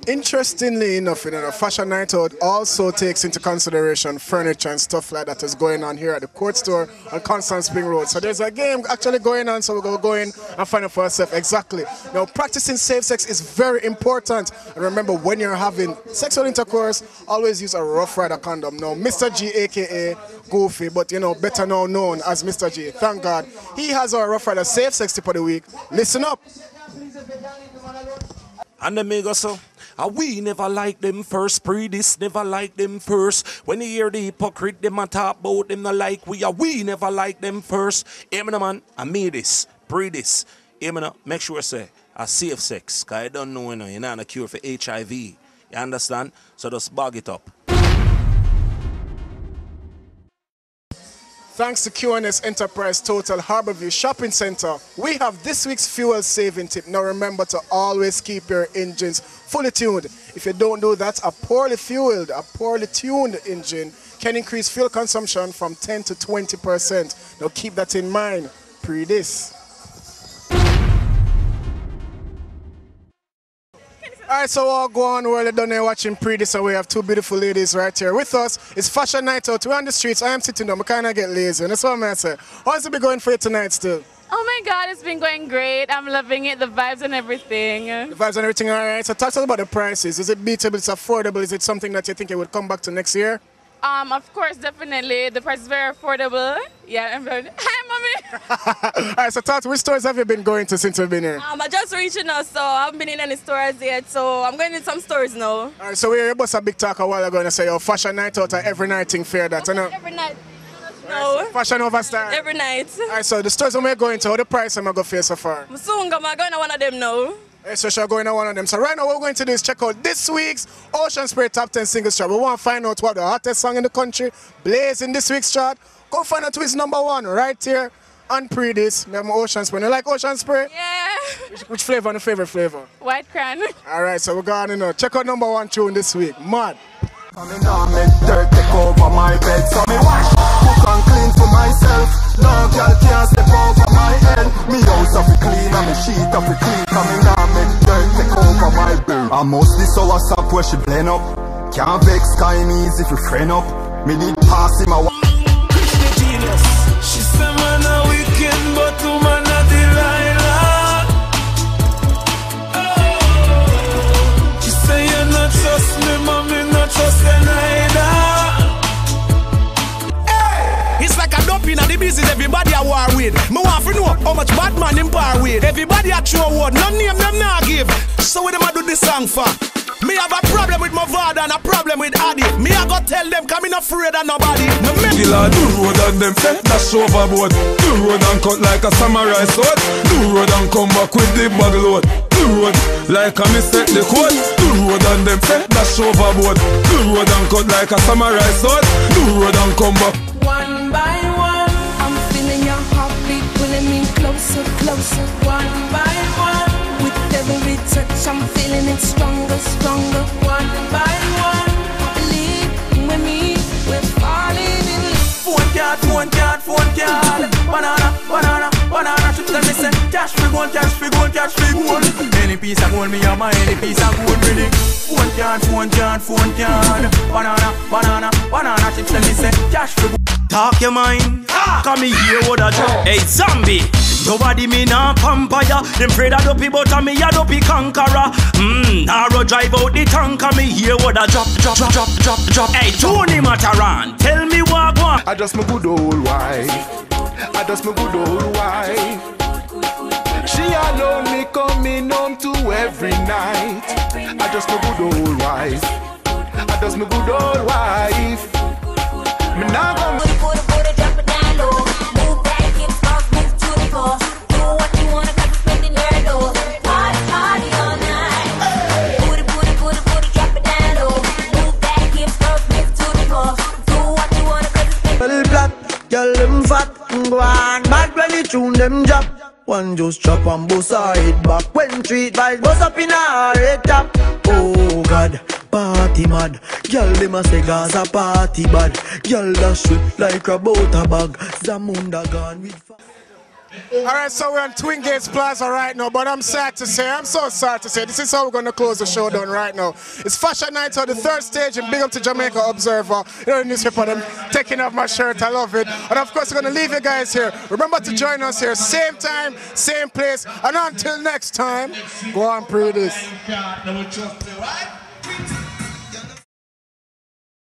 Interestingly enough, you know, the fashion night out also takes into consideration furniture and stuff like that is going on here at the Court Store on Constant Spring Road. So there's a game actually going on, so we're going to go in and find out for ourselves exactly. Now, practicing safe sex is very important. And remember, when you're having sexual intercourse, always use a Rough Rider condom. Now, Mr. G, a.k.a. Goofy, but you know, better now known as Mr. G, thank God, he has our Rough Rider safe sex tip of the week. Listen up. And then me go so. We never like them first, Pree Dis never like them first. When you hear the hypocrite, them a talk about them not like we never like them first. Hear me no man, I made this, Pree Dis. Hear me no, make sure say, I safe sex, cause I don't know, you know, you're not a cure for HIV. You understand? So just bag it up. Thanks to QNS Enterprise Total Harborview Shopping Center, we have this week's fuel saving tip. Now remember to always keep your engines fully tuned. If you don't do that, a poorly fueled, a poorly tuned engine can increase fuel consumption from 10 to 20%. Now keep that in mind. Pree Dis. Alright, so we'll go on while you're done here watching Pree Dis, and we have two beautiful ladies right here with us. It's fashion night out. We're on the streets. I am sitting down. I kind of get lazy. And that's what I'm going to say. How's it been going for you tonight still? Oh my God, it's been going great. I'm loving it, the vibes and everything. The vibes and everything, alright. So talk to us about the prices. Is it beatable? It's affordable? Is it something that you think you would come back to next year? Of course, definitely. The price is very affordable. Yeah, hi, mommy. Alright, so talk to which stores have you been going to since you've been here? I just reaching us, so I haven't been in any stores yet, so I'm going to some stores now. Alright, so we hear about a big talk a while ago and say, oh, fashion night out and every night thing fair that, you know? Every night. No. So fashion over style? Every night. Alright, so the stores we're going to, how the price am I going to face so far? Soon, I'm going to one of them now. So she'll go in one of them. So right now what we're going to do is check out this week's Ocean Spray Top 10 Singles Chart. We want to find out what the hottest song in the country plays in this week's chart. Go find out who is #1 right here on Pree Dis. We have Ocean Spray. You like Ocean Spray? Yeah. Which flavor and the favorite flavor? White Crown. Alright, so we're going to check out #1 tune this week. Mad. Coming down, make dirt take over my bed. So me wash, cook and clean for myself. No girl can't step over my head. Me house up clean and me sheet up clean. Coming down, make dirt take over my bed. I mostly so what's up where she blend up. Can't vex Chinese if you friend up. Me need pass in my Christian genius. She say man a weekend, but to man a Delilah. Oh. She say you not trust me, mommy not trust her neither. Hey, it's like a dumping in the business. Everybody a war with. Me want to know how much bad man in par with. Everybody a true word. No name them not give. So what them a do this song for? Me have a problem with my father and a problem with Addy. Me I go tell them come in afraid of nobody. No me killer do road and them say dash overboard. Do road and cut like a samurai sword. Do road and come back with the Bugle load. Do road like a me set the code. Do road and them say dash overboard. Do road and cut like a samurai sword. Do road and come back. One by one, I'm feeling your heartbeat pulling me closer, closer. One by one. With every touch, I'm feeling it stronger, stronger. One by one, I believe with me, we're falling in love. Phone card, banana, banana, banana. She tell me say, cash for gold, cash for gold, cash for gold. Any piece of gold, me have my any piece of gold ready. Phone card, banana, banana, banana. She tell me say, cash for gold. Talk your mind, come me here what a drop. Hey zombie, nobody me nah vampire. Them afraid of dopey but me a dopey conqueror. Narrow drive out the tanker. Me here what a drop. Hey Tony Matterhorn, tell me what one. I just my good old wife. I just my good old wife. She alone me coming home to every night. I just my good old wife. I just my good old wife. Me nah go. Drop it down low. Move back, hips, bounce, move to the floor. Do what you wanna, cause it's spending your dough. Party all night. Booty, drop it down low. Move back, hips, bounce, move to the floor. Do what you wanna, cause it's spending your dough. Black, girl them fat, go on. Bad when you tune them drop. One just chop and bust her head back. When treat vibes bust up in her head top. Oh God, party mad. Girl them a say Gaza party bad. Girl that shoot like a butter bag. Zamunda gone with fire. Alright, so we're on Twin Gates Plaza right now, but I'm so sad to say, this is how we're going to close the show down right now. It's Fashion Night on the third stage, and big up to Jamaica Observer. You know, the newspaper, them taking off my shirt, I love it. And of course, we're going to leave you guys here. Remember to join us here, same time, same place, and until next time, go on, Pree Dis.